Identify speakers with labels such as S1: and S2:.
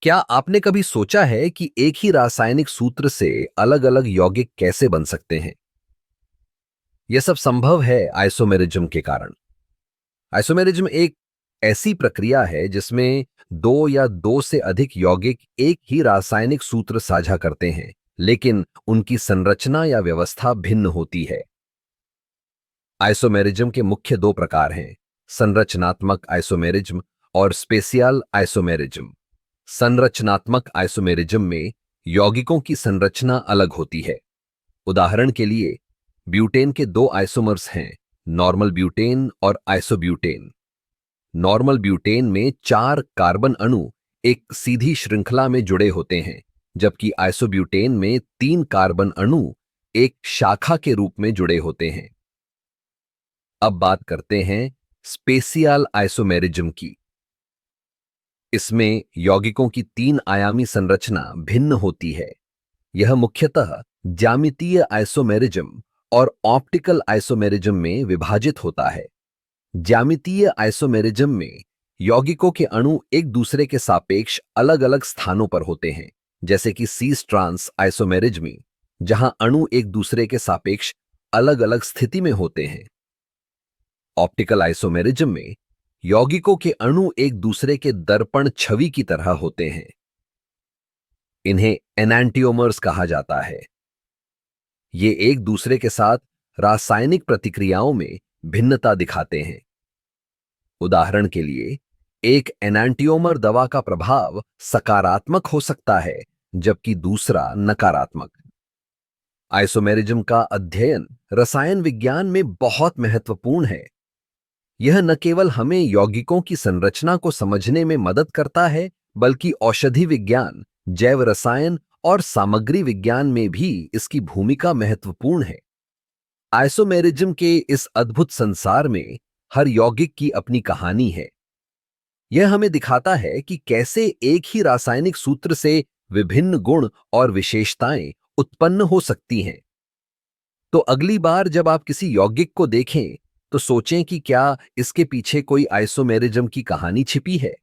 S1: क्या आपने कभी सोचा है कि एक ही रासायनिक सूत्र से अलग-अलग यौगिक कैसे बन सकते हैं? यह सब संभव है आइसोमेरिज्म के कारण। आइसोमेरिज्म एक ऐसी प्रक्रिया है जिसमें दो या दो से अधिक यौगिक एक ही रासायनिक सूत्र साझा करते हैं, लेकिन उनकी संरचना या व्यवस्था भिन्न होती है। आइसोमेरिज्म के मुख्य दो प्रकार हैं, संरचनात्मक आइसोमेरिज्म और स्पेसियल आइसोमेरिज्म। संरचनात्मक आइसोमेरिज्म में यौगिकों की संरचना अलग होती है। उदाहरण के लिए ब्यूटेन के दो आइसोमर्स हैं, नॉर्मल ब्यूटेन और आइसोब्यूटेन। नॉर्मल ब्यूटेन में 4 कार्बन अणु एक सीधी श्रृंखला में जुड़े होते हैं, जबकि आइसोब्यूटेन में 3 कार्बन अणु एक शाखा के रूप में जुड़े होते हैं। अब बात करते हैं स्पेसियल आइसोमेरिज्म की। इसमें यौगिकों की 3 आयामी संरचना भिन्न होती है। यह मुख्यतः ज्यामितीय आइसोमेरिज्म और ऑप्टिकल आइसोमेरिज्म में विभाजित होता है। ज्यामितीय आइसोमेरिज्म में यौगिकों के अणु एक दूसरे के सापेक्ष अलग-अलग स्थानों पर होते हैं, जैसे कि सीस ट्रांस आइसोमेरिज्म, जहां अणु एक दूसरे के सापेक्ष अलग-अलग स्थिति में होते हैं। ऑप्टिकल आइसोमेरिज्म में यौगिकों के अणु एक दूसरे के दर्पण छवि की तरह होते हैं। इन्हें एनांटियोमर्स कहा जाता है। ये एक दूसरे के साथ रासायनिक प्रतिक्रियाओं में भिन्नता दिखाते हैं। उदाहरण के लिए, एक एनांटियोमर दवा का प्रभाव सकारात्मक हो सकता है, जबकि दूसरा नकारात्मक। आइसोमेरिज्म का अध्ययन रसायन विज्ञान में बहुत महत्वपूर्ण है। यह न केवल हमें यौगिकों की संरचना को समझने में मदद करता है, बल्कि औषधि विज्ञान, जैव रसायन और सामग्री विज्ञान में भी इसकी भूमिका महत्वपूर्ण है। आइसोमेरिज्म के इस अद्भुत संसार में हर यौगिक की अपनी कहानी है। यह हमें दिखाता है कि कैसे एक ही रासायनिक सूत्र से विभिन्न गुण और विशेषताएं उत्पन्न हो सकती हैं। तो अगली बार जब आप किसी यौगिक को देखें, तो सोचें कि क्या इसके पीछे कोई आइसोमेरिज्म की कहानी छिपी है।